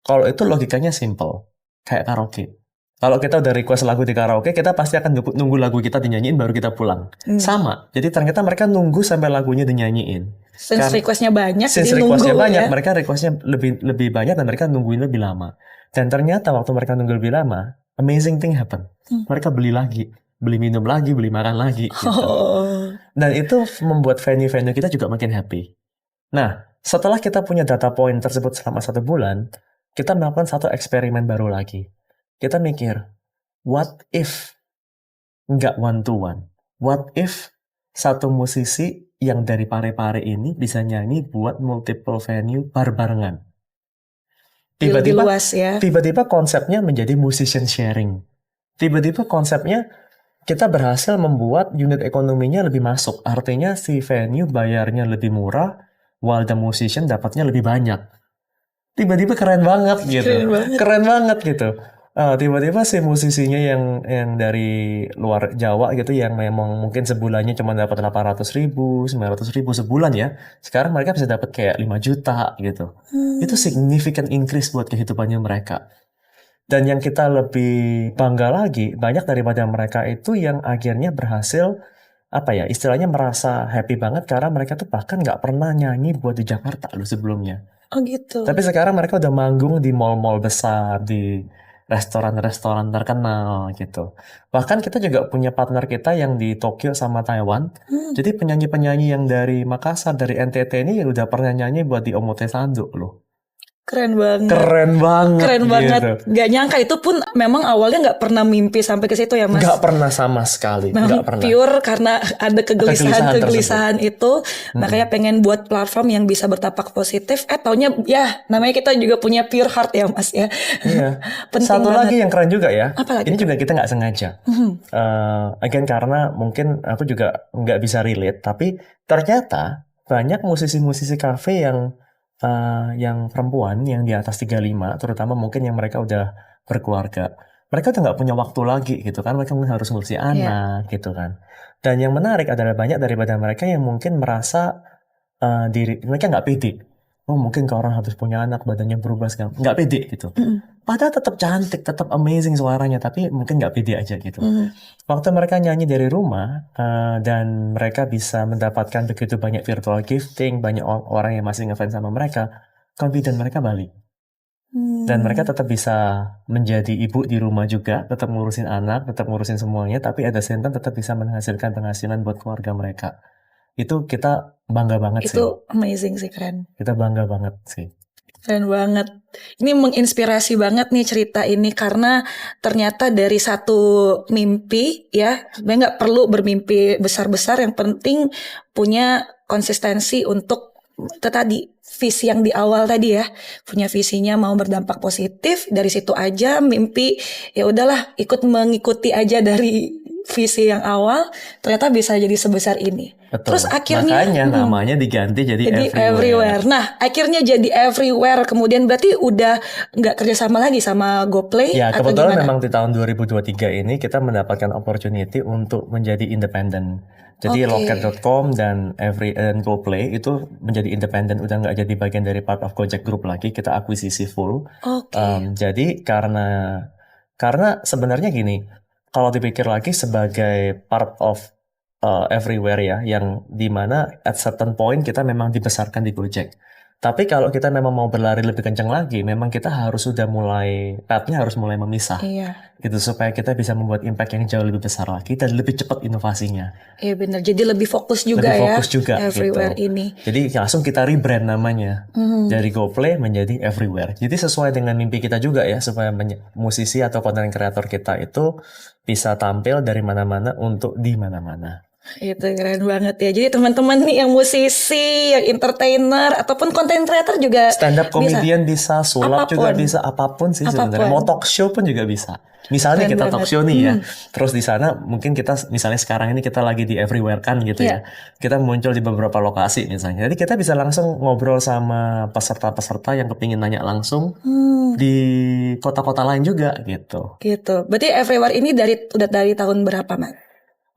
Kalau itu logikanya simple, kayak karaoke. Kalau kita udah request lagu di karaoke, kita pasti akan nunggu lagu kita dinyanyiin baru kita pulang. Sama. Jadi ternyata mereka nunggu sampai lagunya dinyanyiin. Since requestnya banyak, Since jadi requestnya nunggu banyak, ya. mereka requestnya lebih banyak dan mereka nungguin lebih lama. Dan ternyata waktu mereka nunggu lebih lama, amazing thing happen. Mereka beli lagi, beli minum lagi, beli makan lagi. Gitu. Dan itu membuat venue-venue kita juga makin happy. Nah, setelah kita punya data point tersebut selama 1 bulan, kita melakukan satu eksperimen baru lagi. Kita mikir, what if nggak one to one? What if satu musisi yang dari Pare-Pare ini bisa nyanyi buat multiple venue barengan? Lebih luas ya. Tiba-tiba konsepnya menjadi musician sharing. Tiba-tiba konsepnya kita berhasil membuat unit ekonominya lebih masuk. Artinya si venue bayarnya lebih murah, while the musician dapatnya lebih banyak. Tiba-tiba keren banget gitu. Keren banget gitu. Tiba-tiba si musisinya yang dari luar Jawa gitu yang memang mungkin sebulannya cuma dapat 800.000, 900.000 sebulan ya. Sekarang mereka bisa dapat kayak 5 juta gitu. Itu significant increase buat kehidupannya mereka. Dan yang kita lebih bangga lagi, banyak daripada mereka itu yang akhirnya berhasil apa ya, istilahnya merasa happy banget karena mereka tuh bahkan nggak pernah nyanyi buat di Jakarta loh sebelumnya. Oh gitu. Tapi sekarang mereka udah manggung di mall-mall besar, di restoran-restoran terkenal gitu. Bahkan kita juga punya partner kita yang di Tokyo sama Taiwan. Jadi penyanyi-penyanyi yang dari Makassar, dari NTT ini udah pernah nyanyi buat di Omotesando loh. Keren banget. Keren banget Keren banget. gitu. Gak nyangka itu pun memang awalnya gak pernah mimpi sampai ke situ ya Mas. Nggak pernah sama sekali, Memang nggak pernah. pure karena ada kegelisahan itu. Makanya pengen buat platform yang bisa berdampak positif. Taunya ya namanya kita juga punya pure heart ya Mas ya. Iya. Penting Satu banget. lagi yang keren juga ya. Apa lagi Ini juga kita nggak sengaja. Again karena mungkin aku juga nggak bisa relate, tapi ternyata banyak musisi-musisi kafe yang perempuan yang di atas 35, terutama mungkin yang mereka udah berkeluarga. Mereka udah nggak punya waktu lagi gitu kan. Mereka mungkin harus ngurusi anak gitu kan. Dan yang menarik adalah banyak daripada mereka yang mungkin merasa diri mereka nggak pede. Oh mungkin kalau orang habis punya anak badannya berubah segala nggak pede gitu. Padahal tetap cantik, tetap amazing suaranya, tapi mungkin nggak pede aja gitu. Waktu mereka nyanyi dari rumah dan mereka bisa mendapatkan begitu banyak virtual gifting, banyak orang yang masih ngefans sama mereka, confident mereka balik. Dan mereka tetap bisa menjadi ibu di rumah juga, tetap ngurusin anak, tetap ngurusin semuanya, tapi at the same time tetap bisa menghasilkan penghasilan buat keluarga mereka. Itu kita bangga banget sih. Itu amazing sih, keren. Kita bangga banget sih. Keren banget. Ini menginspirasi banget nih cerita ini karena ternyata dari satu mimpi ya, sebenarnya nggak perlu bermimpi besar-besar, yang penting punya konsistensi untuk itu tadi visi yang di awal tadi ya, punya visinya mau berdampak positif, dari situ aja mimpi ya udahlah ikut mengikuti aja dari visi yang awal, ternyata bisa jadi sebesar ini. Betul. Terus akhirnya makanya namanya diganti jadi everywhere. Nah, akhirnya jadi everywhere. Kemudian berarti udah nggak kerjasama lagi sama GoPlay Ya, atau kebetulan gimana? memang di tahun 2023 ini kita mendapatkan opportunity untuk menjadi independen. Jadi Oke. Loket.com dan GoPlay itu menjadi independen, udah nggak jadi bagian dari part of Gojek Group lagi. Kita akuisisi full. Oke. Jadi karena sebenarnya gini, kalau dipikir lagi sebagai part of everywhere ya, yang dimana at certain point kita memang dibesarkan di Gojek. Tapi kalau kita memang mau berlari lebih kencang lagi, memang kita harus sudah mulai, pathnya harus mulai memisah. Iya. Gitu, supaya kita bisa membuat impact yang jauh lebih besar lagi dan lebih cepat inovasinya. Iya benar. Jadi lebih fokus juga Lebih ya. fokus juga Everywhere gitu. ini. Jadi langsung kita rebrand namanya. Dari GoPlay menjadi Everywhere. Jadi sesuai dengan mimpi kita juga ya, supaya musisi atau content creator kita itu bisa tampil dari mana-mana untuk di mana-mana. Itu keren banget ya. Jadi teman-teman nih yang musisi, yang entertainer ataupun content creator juga Stand up comedian bisa, sulap juga bisa, apapun sih sebenarnya. Mau talk show pun juga bisa. Misalnya Keren kita talk banget. show nih ya, terus di sana mungkin kita misalnya sekarang ini kita lagi di Everywhere kan gitu ya. Kita muncul di beberapa lokasi misalnya. Jadi kita bisa langsung ngobrol sama peserta-peserta yang kepingin nanya langsung di kota-kota lain juga gitu. Gitu. Berarti Everywhere ini udah dari tahun berapa, Mas?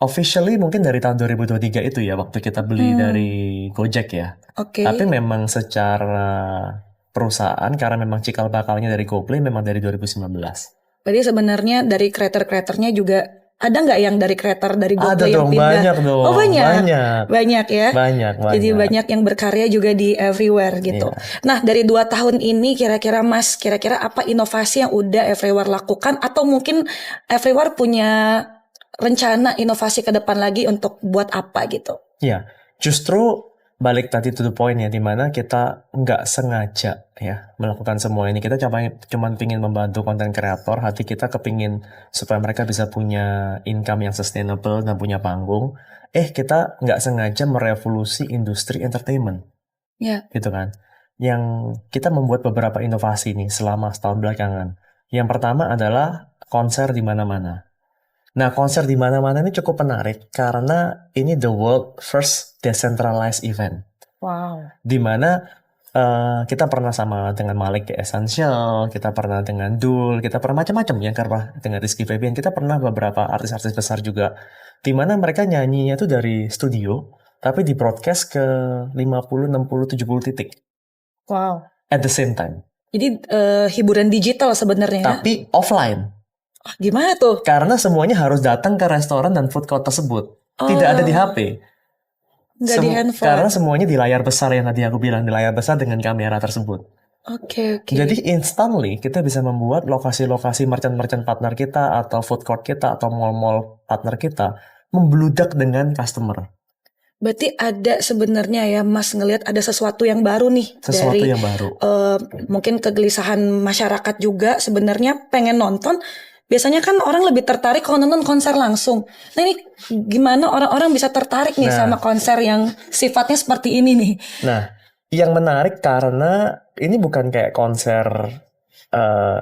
Officially mungkin dari tahun 2023 itu ya, waktu kita beli dari Gojek ya. Oke. Tapi memang secara perusahaan, karena memang cikal bakalnya dari GoPlay memang dari 2019. Berarti sebenarnya dari creator-creatornya juga ada nggak yang dari creator dari Ada GoPlay yang dong, pindah? banyak dong. Oh banyak. Banyak. Banyak ya. Banyak. Jadi banyak yang berkarya juga di Everywhere gitu. Nah dari 2 tahun ini kira-kira Mas, kira-kira apa inovasi yang udah Everywhere lakukan, atau mungkin Everywhere punya rencana inovasi ke depan lagi untuk buat apa gitu? Ya, justru balik tadi to the point ya, dimana kita nggak sengaja ya melakukan semua ini. Kita cuma pingin membantu konten kreator, hati kita kepingin supaya mereka bisa punya income yang sustainable dan punya panggung. Kita nggak sengaja merevolusi industri entertainment. Ya. Gitu kan. Yang kita membuat beberapa inovasi nih selama setahun belakangan. Yang pertama adalah konser di mana-mana. Nah, konser di mana-mana ini cukup menarik karena ini the world first decentralized event. Wow. Di mana Kita pernah sama dengan Malik di Essential, kita pernah dengan Dul, kita pernah macam-macam ya, karena dengan Rizky Febian, kita pernah beberapa artis-artis besar juga, di mana mereka nyanyinya tuh dari studio, tapi di broadcast ke 50, 60, 70 titik Wow. at the same time. Jadi hiburan digital sebenarnya ya. Tapi offline, Gimana tuh? karena semuanya harus datang ke restoran dan food court tersebut, tidak ada di HP. Nggak di handphone. Karena semuanya di layar besar yang tadi aku bilang, di layar besar dengan kamera tersebut. Oke. Jadi instantly kita bisa membuat lokasi-lokasi merchant-merchant partner kita atau food court kita atau mall-mall partner kita membludak dengan customer. Berarti ada sebenarnya ya Mas ngelihat ada sesuatu yang baru nih Sesuatu dari yang baru. mungkin kegelisahan masyarakat juga sebenarnya pengen nonton. Biasanya kan orang lebih tertarik kalau nonton konser langsung. Nah ini gimana orang-orang bisa tertarik nih sama konser yang sifatnya seperti ini nih? Nah, yang menarik karena ini bukan kayak konser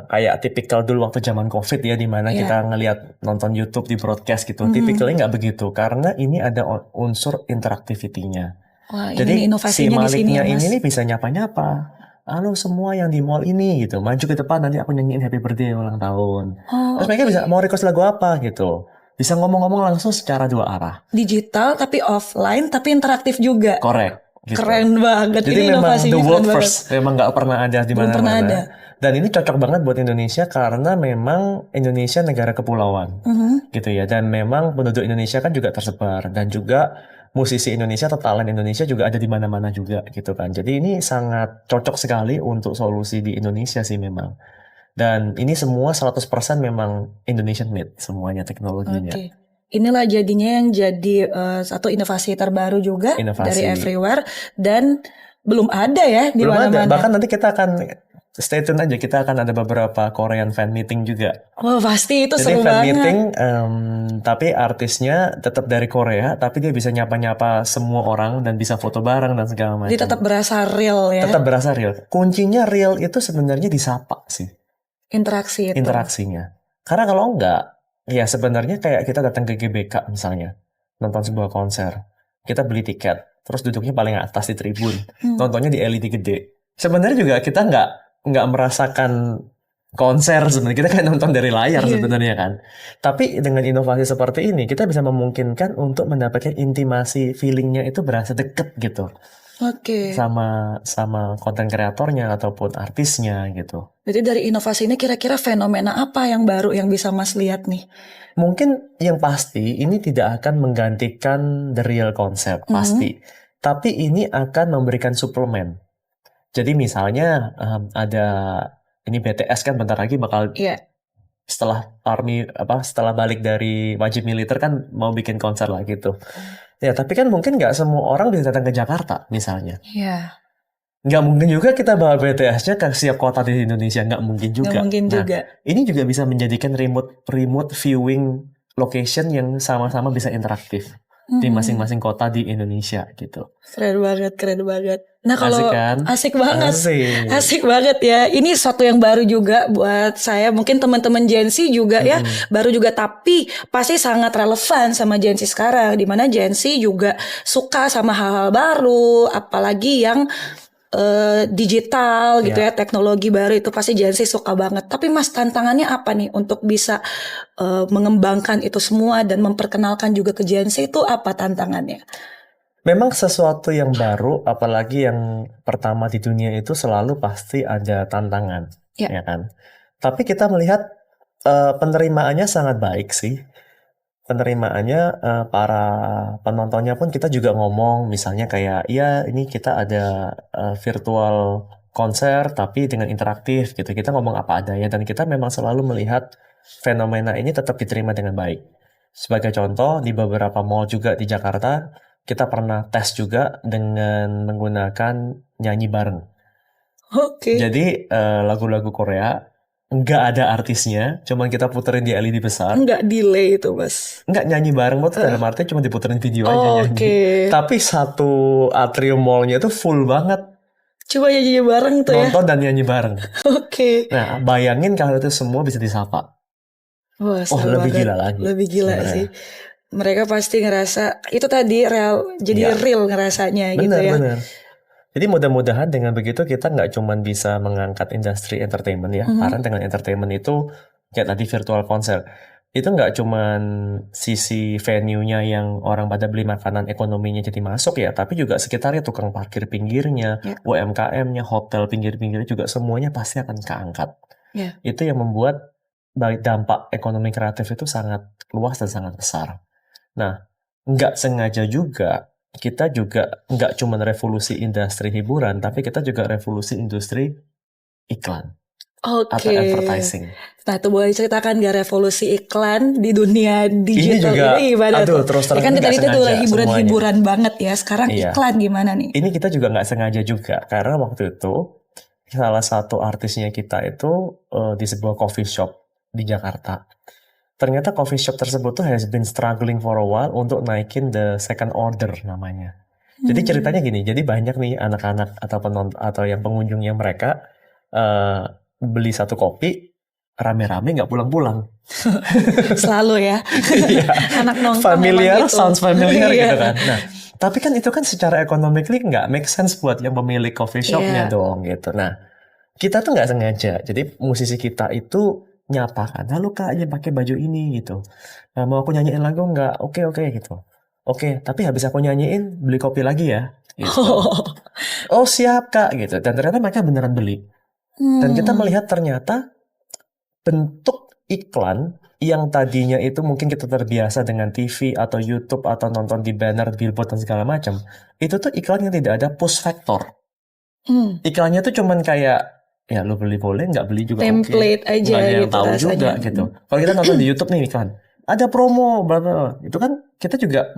kayak tipikal dulu waktu zaman COVID ya, di mana kita ngelihat nonton YouTube di broadcast gitu. Tipikalnya nggak begitu, karena ini ada unsur interaktivitinya. Wah, Jadi ini si inovasinya di sini Maliknya ya, Mas. ini nih bisa nyapa-nyapa. Halo semua yang di mall ini gitu, maju ke depan nanti aku nyanyiin happy birthday ulang tahun. Terus mereka bisa mau request lagu apa gitu. Bisa ngomong-ngomong langsung secara dua arah. Digital tapi offline tapi interaktif juga. Correct. Gitu. Keren banget. Jadi ini memang inovasinya the world keren first, memang nggak pernah ada di Belum pernah mana-mana. ada. Dan ini cocok banget buat Indonesia karena memang Indonesia negara kepulauan, gitu ya. Dan memang penduduk Indonesia kan juga tersebar, dan juga musisi Indonesia atau talent Indonesia juga ada di mana-mana juga, gitu kan. Jadi ini sangat cocok sekali untuk solusi di Indonesia sih memang. Dan ini semua 100% memang Indonesian made semuanya teknologinya. Oke. Inilah jadinya yang jadi satu inovasi terbaru juga dari Everywhere dan belum ada ya di Belum ada. mana-mana. Bahkan nanti kita akan stay tune aja, kita akan ada beberapa Korean fan meeting juga. Wah pasti itu Jadi seru fan banget. meeting, tapi artisnya tetap dari Korea, tapi dia bisa nyapa-nyapa semua orang dan bisa foto bareng dan segala macam. Jadi tetap berasa real ya. Tetap berasa real. Kuncinya real itu sebenarnya disapa sih. Interaksi itu. Interaksinya. Karena kalau enggak, ya sebenarnya kayak kita datang ke GBK misalnya, nonton sebuah konser, kita beli tiket, terus duduknya paling atas di tribun, nontonnya di LED gede. Sebenarnya juga kita nggak merasakan konser sebenarnya, kita kayak nonton dari layar sebenarnya kan. Tapi dengan inovasi seperti ini kita bisa memungkinkan untuk mendapatkan intimasi, feelingnya itu berasa deket gitu. Oke. Sama konten kreatornya ataupun artisnya gitu. Jadi dari inovasi ini kira-kira fenomena apa yang baru yang bisa Mas lihat nih? Mungkin yang pasti ini tidak akan menggantikan the real concept, pasti. Tapi ini akan memberikan suplemen. Jadi misalnya ada ini BTS kan bentar lagi bakal setelah setelah balik dari wajib militer kan mau bikin konser lah gitu. Ya tapi kan mungkin nggak semua orang bisa datang ke Jakarta misalnya. Iya. Nggak mungkin juga kita bawa BTS-nya ke setiap kota di Indonesia, nggak mungkin juga. Nggak mungkin juga. Ini juga bisa menjadikan remote viewing location yang sama-sama bisa interaktif di masing-masing kota di Indonesia gitu. Keren banget. Nah kalau asik kan? Asik banget, asik banget ya. Ini sesuatu yang baru juga buat saya. Mungkin teman-teman Gen Z juga ya, baru juga tapi pasti sangat relevan sama Gen Z sekarang. Dimana Gen Z juga suka sama hal-hal baru, apalagi yang digital gitu ya, teknologi baru itu pasti Gen Z suka banget. Tapi Mas tantangannya apa nih untuk bisa mengembangkan itu semua dan memperkenalkan juga ke Gen Z itu apa tantangannya? Memang sesuatu yang baru, apalagi yang pertama di dunia itu selalu pasti ada tantangan, ya kan? Tapi kita melihat penerimaannya sangat baik sih. Penerimaannya para penontonnya pun kita juga ngomong misalnya kayak ya ini kita ada virtual konser tapi dengan interaktif gitu, kita ngomong apa adanya dan kita memang selalu melihat fenomena ini tetap diterima dengan baik. Sebagai contoh di beberapa mall juga di Jakarta kita pernah tes juga dengan menggunakan nyanyi bareng. Jadi lagu-lagu Korea nggak ada artisnya, cuman kita puterin di LED besar. Nggak delay itu Mas. Nggak nyanyi bareng, tuh dalam arti cuma diputerin video aja nyanyi. Tapi satu atrium mallnya itu full banget. Coba nyanyi bareng tuh ya. Nonton dan nyanyi bareng. Nah bayangin kalau itu semua bisa disapa. Wah, lebih gila lagi. Lebih gila sih. Mereka pasti ngerasa itu tadi real, jadi real ngerasanya gitu ya. Benar. Jadi mudah-mudahan dengan begitu kita nggak cuman bisa mengangkat industri entertainment ya, karena dengan entertainment itu kayak tadi virtual konser, itu nggak cuman sisi venue-nya yang orang pada beli makanan ekonominya jadi masuk ya, tapi juga sekitarnya tukang parkir pinggirnya, Ya. UMKM-nya, hotel pinggir-pinggirnya juga semuanya pasti akan keangkat. Ya. Itu yang membuat dampak ekonomi kreatif itu sangat luas dan sangat besar. Nah, nggak sengaja juga kita juga nggak cuma revolusi industri hiburan, tapi kita juga revolusi industri iklan atau Oke. advertising. Nah, itu boleh ceritakan gak revolusi iklan di dunia Ini digital juga, ini gimana aduh tuh? terus Ya terang kan ini kita nggak itu tuh sengaja hiburan-hiburan banget ya. Sekarang Iya. iklan gimana nih? Ini kita juga nggak sengaja juga, karena waktu itu salah satu artisnya kita itu di sebuah coffee shop di Jakarta. Ternyata coffee shop tersebut tuh has been struggling for a while untuk naikin the second order namanya. Jadi ceritanya gini, jadi banyak nih anak-anak atau atau yang pengunjungnya mereka beli satu kopi rame-rame nggak pulang-pulang. Selalu ya. Iya. Anak nongkrong Familiar, memang gitu. sounds familiar Iya. gitu kan. Nah, tapi kan itu kan secara economically nggak make sense buat yang pemilik coffee shopnya Iya. dong gitu. Nah, kita tuh nggak sengaja. Jadi musisi kita itu nyapa kan, halo kak, aja pakai baju ini gitu. Nah, mau aku nyanyiin lagu nggak? Oke gitu. Oke, tapi habis aku nyanyiin beli kopi lagi ya. Gitu. Oh siap kak gitu. Dan ternyata mereka beneran beli. Dan kita melihat ternyata bentuk iklan yang tadinya itu mungkin kita terbiasa dengan TV atau YouTube atau nonton di banner, billboard dan segala macam, itu tuh iklan yang tidak ada push factor. Iklannya tuh cuman kayak ya lo beli boleh, nggak beli juga oke. Template aja Nggak ada yang gitu tahu rasanya. juga gitu. Kalau kita nonton di YouTube nih iklan, ada promo, bla bla bla. Itu kan kita juga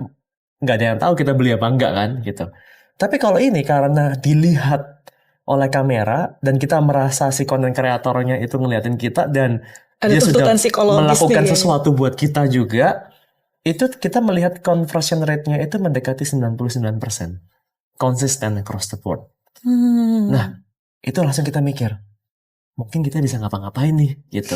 nggak ada yang tahu kita beli apa enggak kan gitu. Tapi kalau ini karena dilihat oleh kamera dan kita merasa si konten kreatornya itu ngeliatin kita dan Ada dia sudah tuntutan psikologis melakukan nih, ya. sesuatu buat kita juga, itu kita melihat conversion rate-nya itu mendekati 99%. Konsisten across the board. Nah, itu langsung kita mikir, mungkin kita bisa ngapa-ngapain nih gitu.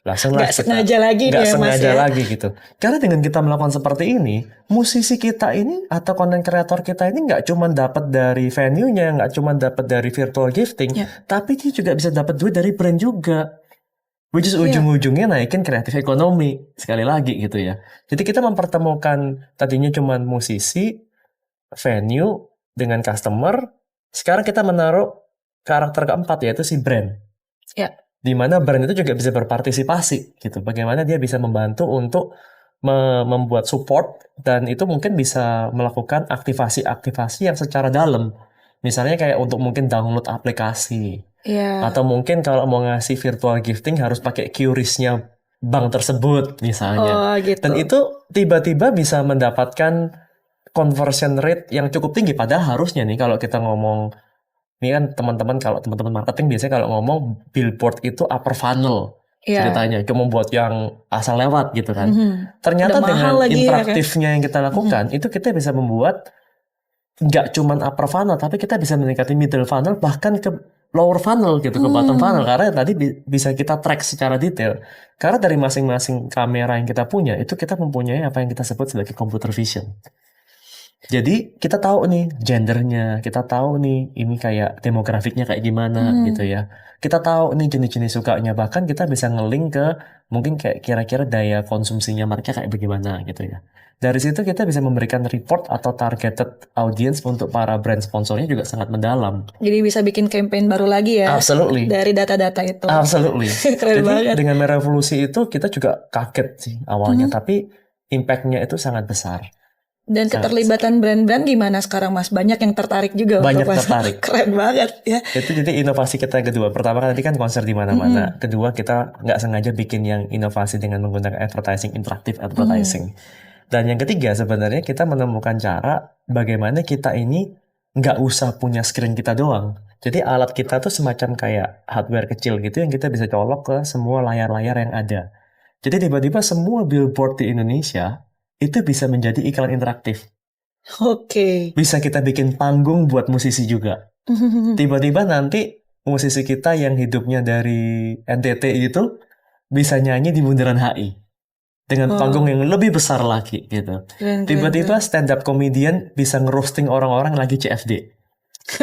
Langsung lah Nggak sengaja lagi nggak nih ya, Mas, sengaja ya. lagi gitu. Karena dengan kita melakukan seperti ini, musisi kita ini atau konten kreator kita ini nggak cuma dapat dari venue-nya, nggak cuma dapat dari virtual gifting, tapi dia juga bisa dapat duit dari brand juga. Which is ujung-ujungnya naikin kreatif ekonomi sekali lagi gitu ya. Jadi kita mempertemukan tadinya cuma musisi, venue dengan customer. Sekarang kita menaruh karakter keempat yaitu si brand. Ya. Di mana brand itu juga bisa berpartisipasi gitu. Bagaimana dia bisa membantu untuk membuat support dan itu mungkin bisa melakukan aktivasi-aktivasi yang secara dalam. Misalnya kayak untuk mungkin download aplikasi. Iya. Atau mungkin kalau mau ngasih virtual gifting harus pakai QRIS-nya bank tersebut misalnya. Oh gitu. Dan itu tiba-tiba bisa mendapatkan conversion rate yang cukup tinggi. Padahal harusnya nih kalau kita ngomong, ini kan teman-teman kalau teman-teman marketing biasanya kalau ngomong billboard itu upper funnel. Ceritanya cuma buat yang asal lewat gitu kan. Ternyata Udah mahal dengan lagi, interaktifnya yang kita lakukan itu kita bisa membuat nggak cuma upper funnel tapi kita bisa meningkati middle funnel bahkan ke lower funnel gitu, ke bottom funnel, karena tadi bisa kita track secara detail. Karena dari masing-masing kamera yang kita punya itu kita mempunyai apa yang kita sebut sebagai computer vision. Jadi kita tahu nih gendernya, kita tahu nih ini kayak demografiknya kayak gimana gitu ya. Kita tahu nih jenis-jenis sukanya, bahkan kita bisa nge-link ke mungkin kayak kira-kira daya konsumsinya mereka kayak bagaimana gitu ya. Dari situ kita bisa memberikan report atau targeted audience untuk para brand sponsornya juga sangat mendalam. Jadi bisa bikin campaign baru lagi ya. Absolutely. Dari data-data itu. Absolutely. Keren Jadi banget. dengan merevolusi itu kita juga kaget sih awalnya, tapi impact-nya itu sangat besar. Dan keterlibatan brand-brand gimana sekarang Mas? Banyak yang tertarik juga. Banyak untuk tertarik. Keren banget ya. Itu jadi inovasi kita yang kedua. Pertama kan tadi kan konser di mana-mana. Kedua kita nggak sengaja bikin yang inovasi dengan menggunakan advertising, interactive advertising. Dan yang ketiga sebenarnya kita menemukan cara bagaimana kita ini nggak usah punya screen kita doang. Jadi alat kita tuh semacam kayak hardware kecil gitu yang kita bisa colok ke semua layar-layar yang ada. Jadi tiba-tiba semua billboard di Indonesia itu bisa menjadi iklan interaktif. Oke. Bisa kita bikin panggung buat musisi juga. Tiba-tiba nanti musisi kita yang hidupnya dari NTT itu bisa nyanyi di Bundaran HI. Dengan panggung yang lebih besar lagi gitu. Tiba-tiba stand up comedian bisa ngerosting orang-orang lagi CFD.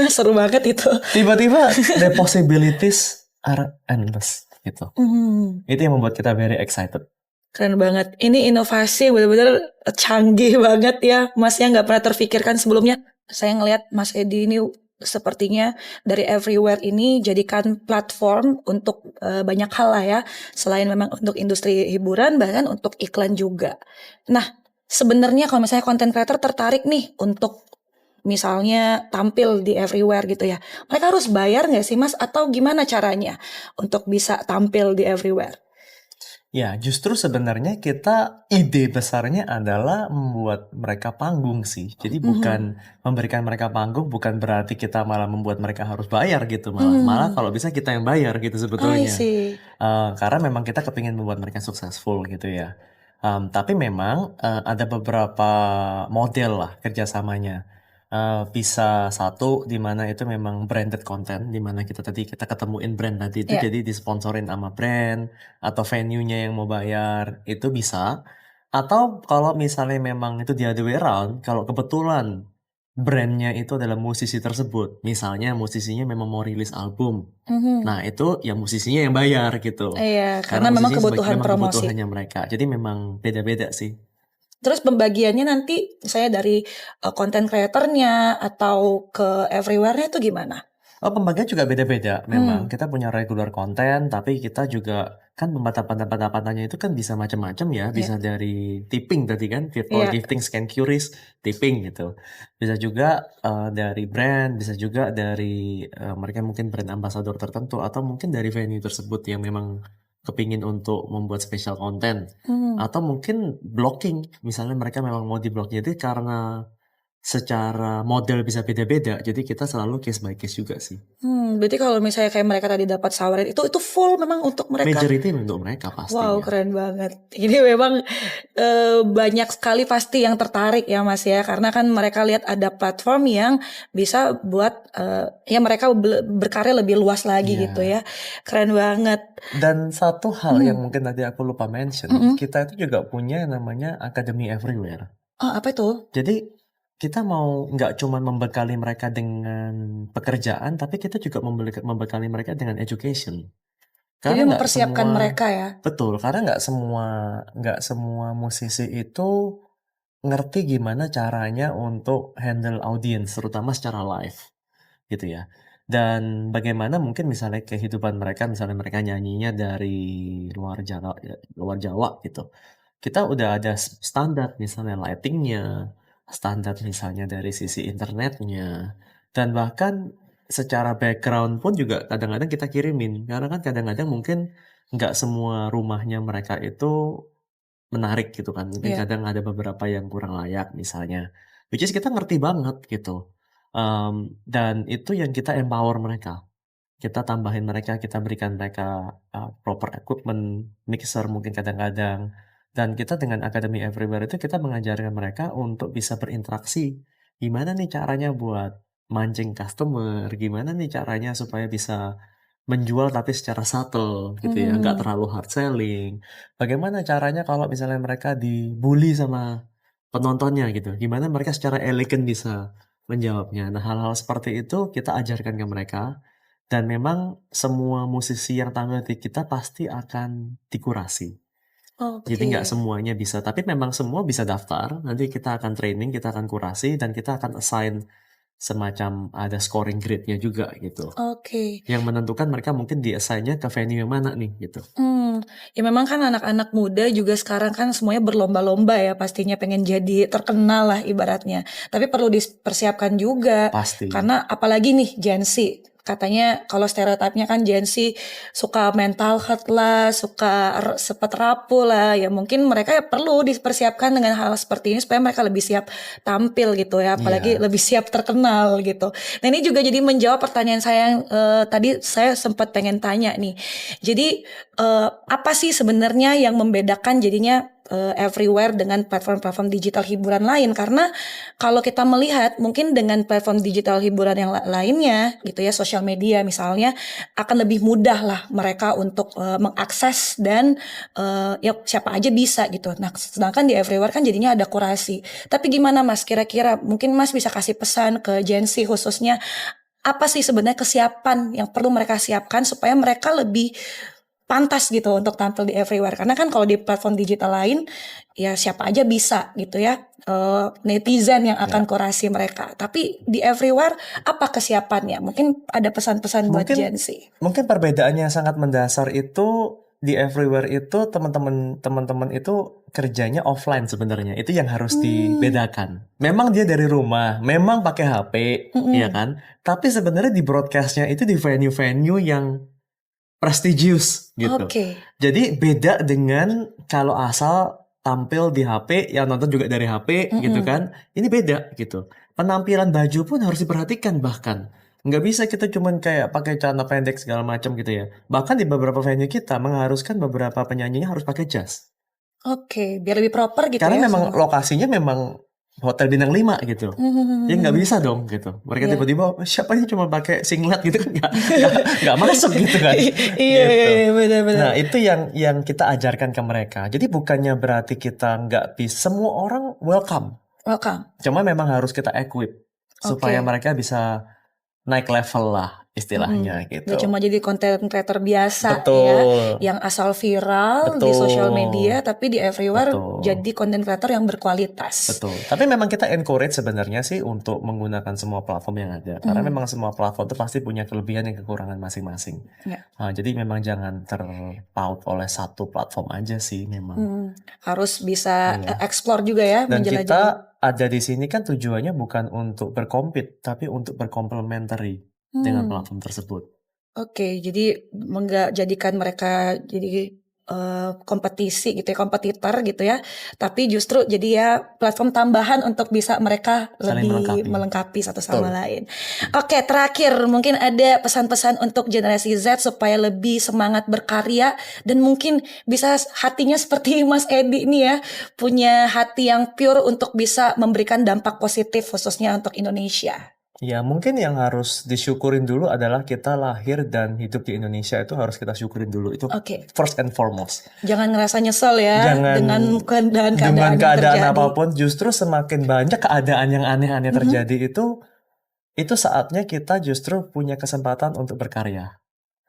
Seru banget itu. Tiba-tiba the possibilities are endless gitu. Hmm, Itu yang membuat kita very excited. keren banget. Ini inovasi yang benar-benar canggih banget ya, Mas, yang nggak pernah terfikirkan sebelumnya. Saya ngelihat Mas Edi ini sepertinya dari Everywhere ini jadikan platform untuk banyak hal lah ya, selain memang untuk industri hiburan, bahkan untuk iklan juga. Nah, sebenarnya kalau misalnya content creator tertarik nih untuk misalnya tampil di Everywhere gitu ya, mereka harus bayar nggak sih, Mas? Atau gimana caranya untuk bisa tampil di Everywhere? Ya, justru sebenarnya kita ide besarnya adalah membuat mereka panggung sih. Jadi bukan memberikan mereka panggung, bukan berarti kita malah membuat mereka harus bayar gitu malah. Malah kalau bisa kita yang bayar gitu I sebetulnya. see. Karena memang kita kepingin membuat mereka successful gitu ya. Tapi memang ada beberapa model lah kerjasamanya. Bisa satu di mana itu memang branded content, di mana kita ketemuin brand tadi itu Ya. jadi disponsorin sama brand atau venue-nya yang mau bayar itu bisa. Atau kalau misalnya memang itu the other way around, kalau kebetulan brandnya itu adalah musisi tersebut, misalnya musisinya memang mau rilis album, Mhm. nah itu ya musisinya yang bayar gitu. Iya, Karena karena memang musisinya kebutuhan memang promosi. kebutuhannya mereka. Jadi memang beda-beda sih. Terus pembagiannya nanti saya dari content creatornya atau ke everywhere-nya itu gimana? Oh, pembagian juga beda-beda memang. Hmm, Kita punya regular konten, tapi kita juga kan pendapatannya itu kan bisa macam-macam ya. ya, Bisa dari tipping tadi kan, for iya. gifting scan curious, tipping gitu. Bisa juga dari brand, bisa juga dari mereka mungkin brand ambassador tertentu, atau mungkin dari venue tersebut yang memang kepingin untuk membuat special konten. Hmm. Atau mungkin blocking, misalnya mereka memang mau di block. Jadi karena secara model bisa beda-beda, jadi kita selalu case by case juga sih. Berarti kalau misalnya kayak mereka tadi dapat saweran itu full memang untuk mereka. Majority untuk mereka Wow, pastinya. keren banget. Ini memang banyak sekali pasti yang tertarik ya Mas ya, karena kan mereka lihat ada platform yang bisa buat ya mereka berkarya lebih luas lagi gitu Iya. ya. Keren banget. Dan satu hal yang Hmm, mungkin tadi aku lupa mention, mm-mm. kita itu juga punya yang namanya Academy Everywhere. Oh, apa itu? Jadi kita mau nggak cuma membekali mereka dengan pekerjaan, tapi kita juga membekali mereka dengan education. Jadi Karena nggak mempersiapkan semua, mereka ya. betul, karena nggak semua musisi itu ngerti gimana caranya untuk handle audience, terutama secara live, gitu ya. Dan bagaimana mungkin misalnya kehidupan mereka, misalnya mereka nyanyinya dari luar Jawa gitu. Kita udah ada standar misalnya lightingnya, standar misalnya dari sisi internetnya, dan bahkan secara background pun juga kadang-kadang kita kirimin. Karena kan kadang-kadang mungkin nggak semua rumahnya mereka itu menarik gitu kan. Mungkin Iya. kadang ada beberapa yang kurang layak misalnya. Which is kita ngerti banget gitu. Dan itu yang kita empower mereka. Kita tambahin mereka, kita berikan mereka proper equipment, mixer mungkin kadang-kadang. Dan kita dengan Academy Everywhere itu kita mengajarkan mereka untuk bisa berinteraksi. Gimana nih caranya buat mancing customer, gimana nih caranya supaya bisa menjual tapi secara subtle gitu ya, nggak Mhm. terlalu hard selling. Bagaimana caranya kalau misalnya mereka dibully sama penontonnya gitu, gimana mereka secara elegan bisa menjawabnya. Nah, hal-hal seperti itu kita ajarkan ke mereka dan memang semua musisi yang tampil di kita pasti akan dikurasi. Jadi nggak Oke. semuanya bisa, tapi memang semua bisa daftar. Nanti kita akan training, kita akan kurasi, dan kita akan assign semacam ada scoring grade-nya juga gitu. Oke. Yang menentukan mereka mungkin di-assign-nya ke venue yang mana nih gitu. Ya memang kan anak-anak muda juga sekarang kan semuanya berlomba-lomba ya pastinya pengen jadi terkenal lah ibaratnya. Tapi perlu dipersiapkan juga Pasti. karena apalagi nih Gen Z. Katanya kalau stereotipnya kan Gen Z suka mental health lah, suka sepet rapuh lah. Ya mungkin mereka ya perlu dipersiapkan dengan hal seperti ini supaya mereka lebih siap tampil gitu ya. Apalagi Iya. lebih siap terkenal gitu. Nah ini juga jadi menjawab pertanyaan saya yang tadi saya sempat pengen tanya nih. Jadi apa sih sebenarnya yang membedakan jadinya everywhere dengan platform-platform digital hiburan lain. Karena kalau kita melihat mungkin dengan platform digital hiburan yang lainnya gitu ya, sosial media misalnya, akan lebih mudah lah mereka untuk mengakses dan ya siapa aja bisa gitu. Nah, sedangkan di everywhere kan jadinya ada kurasi. Tapi gimana Mas, kira-kira mungkin Mas bisa kasih pesan ke Gen Z khususnya, apa sih sebenarnya kesiapan yang perlu mereka siapkan supaya mereka lebih pantas gitu untuk tampil di everywhere? Karena kan kalau di platform digital lain ya siapa aja bisa gitu ya, netizen yang akan Ya. kurasi mereka. Tapi di everywhere apa kesiapannya? Mungkin ada pesan-pesan buat Gen Z. Mungkin perbedaannya yang sangat mendasar itu di everywhere itu teman-teman itu kerjanya offline sebenarnya. Itu yang harus dibedakan. Memang dia dari rumah, memang pakai HP, ya kan? Tapi sebenarnya di broadcastnya itu di venue-venue yang prestigious gitu. Oke. Jadi beda dengan kalau asal tampil di HP, yang nonton juga dari HP gitu kan. Ini beda gitu. Penampilan baju pun harus diperhatikan bahkan. Nggak bisa kita cuman kayak pakai celana pendek segala macam gitu ya. Bahkan di beberapa venue kita mengharuskan beberapa penyanyinya harus pakai jas. Oke, biar lebih proper gitu Karena ya. memang lokasinya memang Hotel Bintang 5 gitu. Ya nggak bisa dong gitu. Mereka Iya. tiba-tiba siapa ini cuma pakai singlet gitu kan nggak masuk gitu kan. Iya, Gitu. iya, benar-benar. Nah itu yang kita ajarkan ke mereka. Jadi bukannya berarti kita nggak bisa, semua orang welcome. Welcome. Cuma memang harus kita equip supaya Oke. mereka bisa naik level lah istilahnya gitu. Gak cuma jadi content creator biasa Betul. ya, yang asal viral di Betul. sosial media, tapi di everywhere Betul. jadi content creator yang berkualitas. Betul. Tapi memang kita encourage sebenarnya sih untuk menggunakan semua platform yang ada. Karena memang semua platform itu pasti punya kelebihan dan kekurangan masing-masing. Ya. Nah, jadi memang jangan terpaut oleh satu platform aja sih memang. Harus bisa Iya. explore juga ya, Dan menjelajahi. kita ada di sini kan tujuannya bukan untuk berkompet, tapi untuk berkomplementary dengan platform tersebut. Oke, jadi nggak jadikan mereka jadi kompetisi gitu ya, kompetitor gitu ya, tapi justru jadi ya platform tambahan untuk bisa mereka Saling lebih melengkapi. melengkapi satu sama Betul. lain. Oke, terakhir mungkin ada pesan-pesan untuk generasi Z supaya lebih semangat berkarya dan mungkin bisa hatinya seperti Mas Edi nih ya, punya hati yang pure untuk bisa memberikan dampak positif khususnya untuk Indonesia. Ya mungkin yang harus disyukurin dulu adalah kita lahir dan hidup di Indonesia itu harus kita syukurin dulu. Itu Oke. first and foremost. Jangan ngerasa nyesel ya Jangan dengan keadaan dengan yang keadaan terjadi. apapun, justru semakin banyak keadaan yang aneh-aneh terjadi itu saatnya kita justru punya kesempatan untuk berkarya.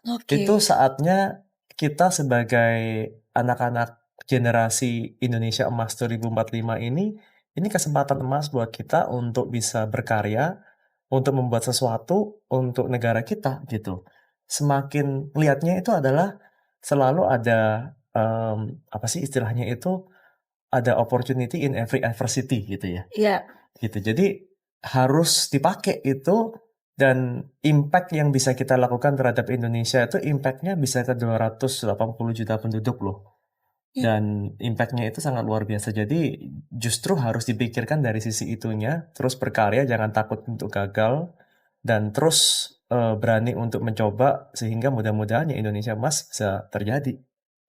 Oke. Itu saatnya kita sebagai anak-anak generasi Indonesia Emas 2045 ini kesempatan emas buat kita untuk bisa berkarya, untuk membuat sesuatu untuk negara kita gitu. Semakin lihatnya itu adalah selalu ada apa sih istilahnya itu, ada opportunity in every adversity gitu ya. Iya. Gitu. Jadi harus dipakai itu, dan impact yang bisa kita lakukan terhadap Indonesia itu impact-nya bisa ke 280 juta penduduk loh. Dan impact-nya itu sangat luar biasa. Jadi justru harus dipikirkan dari sisi itunya, terus berkarya, jangan takut untuk gagal, dan terus berani untuk mencoba sehingga mudah-mudahan ya Indonesia Emas bisa terjadi.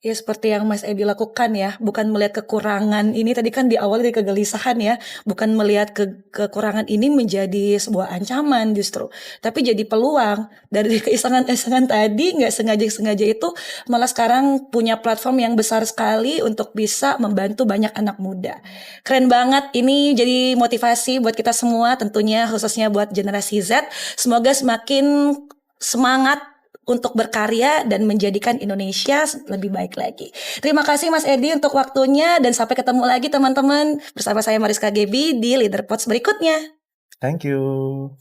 Ya seperti yang Mas Edi lakukan ya, bukan melihat kekurangan ini tadi kan di awal dari kegelisahan ya, bukan melihat kekurangan ini menjadi sebuah ancaman justru, tapi jadi peluang. Dari keisengan-isengan tadi nggak sengaja itu malah sekarang punya platform yang besar sekali untuk bisa membantu banyak anak muda. Keren banget, ini jadi motivasi buat kita semua tentunya, khususnya buat generasi Z. Semoga semakin semangat untuk berkarya dan menjadikan Indonesia lebih baik lagi. Terima kasih Mas Edi untuk waktunya, dan sampai ketemu lagi teman-teman bersama saya Mariska Gebi di Leader Pods berikutnya. Thank you.